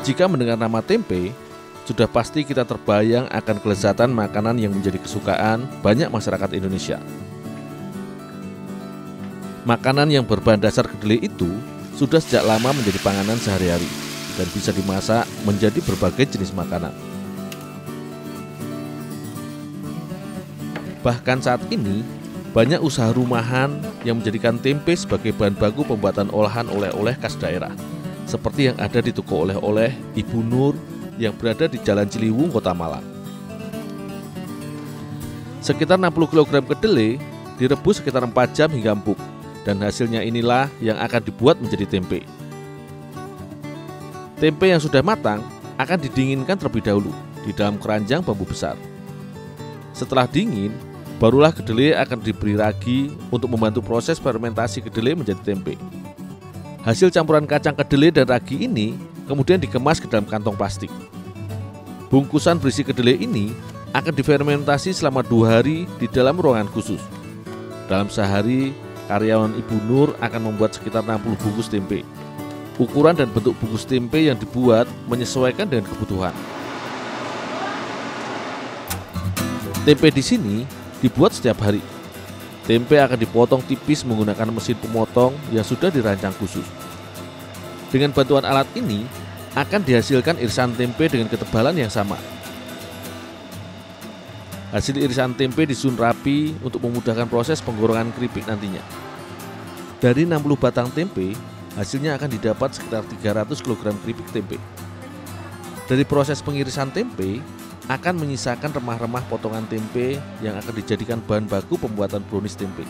Jika mendengar nama tempe, sudah pasti kita terbayang akan kelezatan makanan yang menjadi kesukaan banyak masyarakat Indonesia. Makanan yang berbahan dasar kedelai itu sudah sejak lama menjadi panganan sehari-hari dan bisa dimasak menjadi berbagai jenis makanan. Bahkan saat ini, banyak usaha rumahan yang menjadikan tempe sebagai bahan baku pembuatan olahan oleh-oleh khas daerah, seperti yang ada di toko oleh-oleh Ibu Nur yang berada di Jalan Ciliwung, Kota Malang. Sekitar 60 kg kedelai direbus sekitar 4 jam hingga empuk, dan hasilnya inilah yang akan dibuat menjadi tempe. Tempe yang sudah matang akan didinginkan terlebih dahulu di dalam keranjang bambu besar. Setelah dingin, barulah kedelai akan diberi ragi untuk membantu proses fermentasi kedelai menjadi tempe. Hasil campuran kacang kedelai dan ragi ini kemudian dikemas ke dalam kantong plastik. Bungkusan berisi kedelai ini akan difermentasi selama 2 hari di dalam ruangan khusus. Dalam sehari, karyawan Ibu Nur akan membuat sekitar 60 bungkus tempe. Ukuran dan bentuk bungkus tempe yang dibuat menyesuaikan dengan kebutuhan. Tempe di sini dibuat setiap hari. Tempe akan dipotong tipis menggunakan mesin pemotong yang sudah dirancang khusus. Dengan bantuan alat ini akan dihasilkan irisan tempe dengan ketebalan yang sama. Hasil irisan tempe disusun rapi untuk memudahkan proses penggorengan keripik nantinya. Dari 60 batang tempe, hasilnya akan didapat sekitar 300 kg keripik tempe. Dari proses pengirisan tempe akan menyisakan remah-remah potongan tempe yang akan dijadikan bahan baku pembuatan brownies tempe.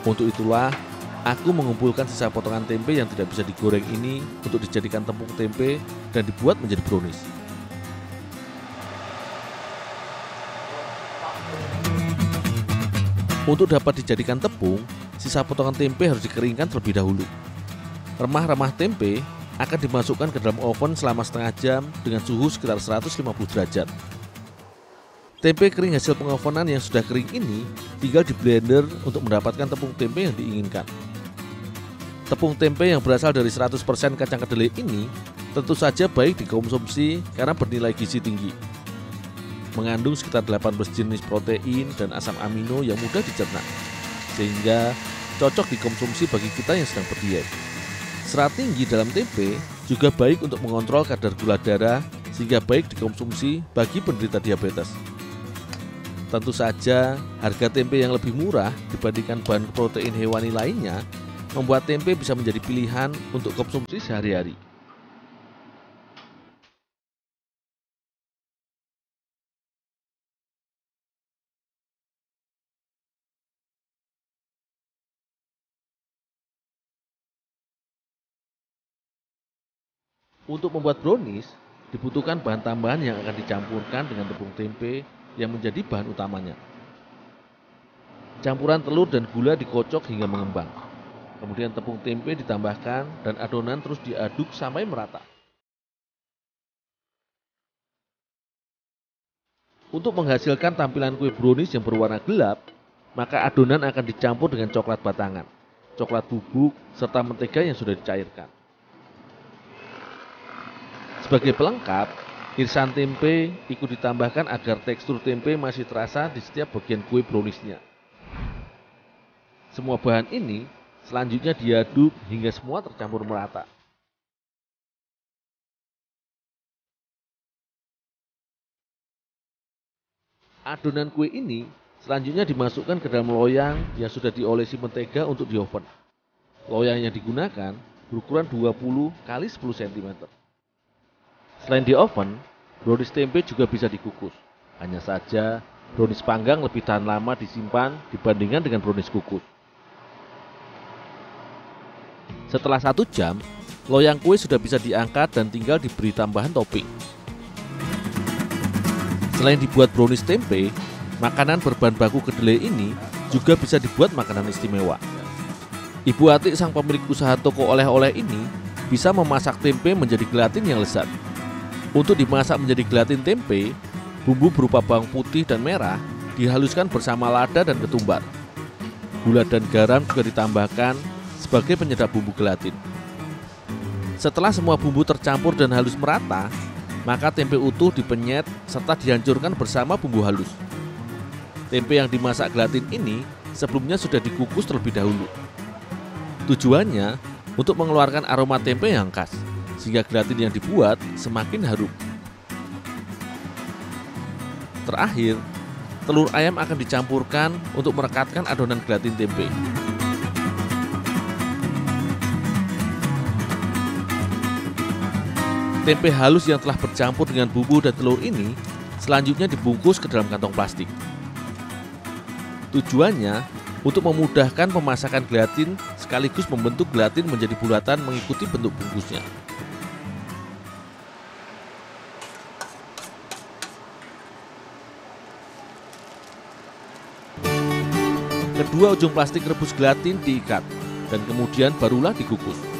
Untuk itulah, aku mengumpulkan sisa potongan tempe yang tidak bisa digoreng ini untuk dijadikan tepung tempe dan dibuat menjadi brownies. Untuk dapat dijadikan tepung, sisa potongan tempe harus dikeringkan terlebih dahulu. Remah-remah tempe akan dimasukkan ke dalam oven selama setengah jam dengan suhu sekitar 150 derajat. Tempe kering hasil pengovenan yang sudah kering ini tinggal di blender untuk mendapatkan tepung tempe yang diinginkan. Tepung tempe yang berasal dari 100% kacang kedelai ini tentu saja baik dikonsumsi karena bernilai gizi tinggi. Mengandung sekitar 18 jenis protein dan asam amino yang mudah dicerna, sehingga cocok dikonsumsi bagi kita yang sedang berdiet. Serat tinggi dalam tempe juga baik untuk mengontrol kadar gula darah sehingga baik dikonsumsi bagi penderita diabetes. Tentu saja harga tempe yang lebih murah dibandingkan bahan protein hewani lainnya membuat tempe bisa menjadi pilihan untuk konsumsi sehari-hari. Untuk membuat brownies, dibutuhkan bahan tambahan yang akan dicampurkan dengan tepung tempe yang menjadi bahan utamanya. Campuran telur dan gula dikocok hingga mengembang. Kemudian tepung tempe ditambahkan dan adonan terus diaduk sampai merata. Untuk menghasilkan tampilan kue brownies yang berwarna gelap, maka adonan akan dicampur dengan coklat batangan, coklat bubuk, serta mentega yang sudah dicairkan. Sebagai pelengkap, irisan tempe ikut ditambahkan agar tekstur tempe masih terasa di setiap bagian kue browniesnya. Semua bahan ini selanjutnya diaduk hingga semua tercampur merata. Adonan kue ini selanjutnya dimasukkan ke dalam loyang yang sudah diolesi mentega untuk di oven. Loyang yang digunakan berukuran 20 x 10 cm. Selain di oven, brownies tempe juga bisa dikukus. Hanya saja, brownies panggang lebih tahan lama disimpan dibandingkan dengan brownies kukus. Setelah 1 jam, loyang kue sudah bisa diangkat dan tinggal diberi tambahan topping. Selain dibuat brownies tempe, makanan berbahan baku kedelai ini juga bisa dibuat makanan istimewa. Ibu Atik, sang pemilik usaha toko oleh-oleh ini, bisa memasak tempe menjadi gelatin yang lezat. Untuk dimasak menjadi gelatin tempe, bumbu berupa bawang putih dan merah dihaluskan bersama lada dan ketumbar. Gula dan garam juga ditambahkan sebagai penyedap bumbu gelatin. Setelah semua bumbu tercampur dan halus merata, maka tempe utuh dipenyet serta dihancurkan bersama bumbu halus. Tempe yang dimasak gelatin ini sebelumnya sudah dikukus terlebih dahulu. Tujuannya untuk mengeluarkan aroma tempe yang khas, sehingga gelatin yang dibuat semakin harum. Terakhir, telur ayam akan dicampurkan untuk merekatkan adonan gelatin tempe. Tempe halus yang telah bercampur dengan bumbu dan telur ini selanjutnya dibungkus ke dalam kantong plastik. Tujuannya untuk memudahkan pemasakan gelatin sekaligus membentuk gelatin menjadi bulatan mengikuti bentuk bungkusnya. Kedua ujung plastik rebus gelatin diikat dan kemudian barulah dikukus.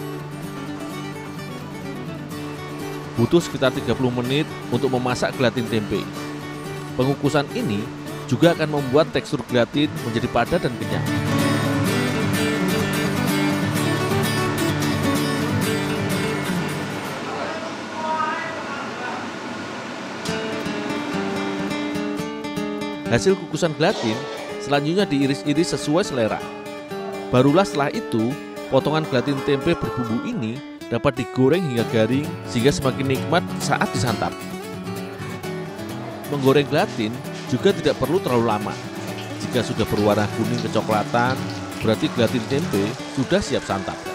Butuh sekitar 30 menit untuk memasak gelatin tempe. Pengukusan ini juga akan membuat tekstur gelatin menjadi padat dan kenyal. Hasil kukusan gelatin selanjutnya diiris-iris sesuai selera. Barulah setelah itu, potongan gelatin tempe berbumbu ini dapat digoreng hingga garing sehingga semakin nikmat saat disantap. Menggoreng gelatin juga tidak perlu terlalu lama. Jika sudah berwarna kuning kecoklatan, berarti gelatin tempe sudah siap santap.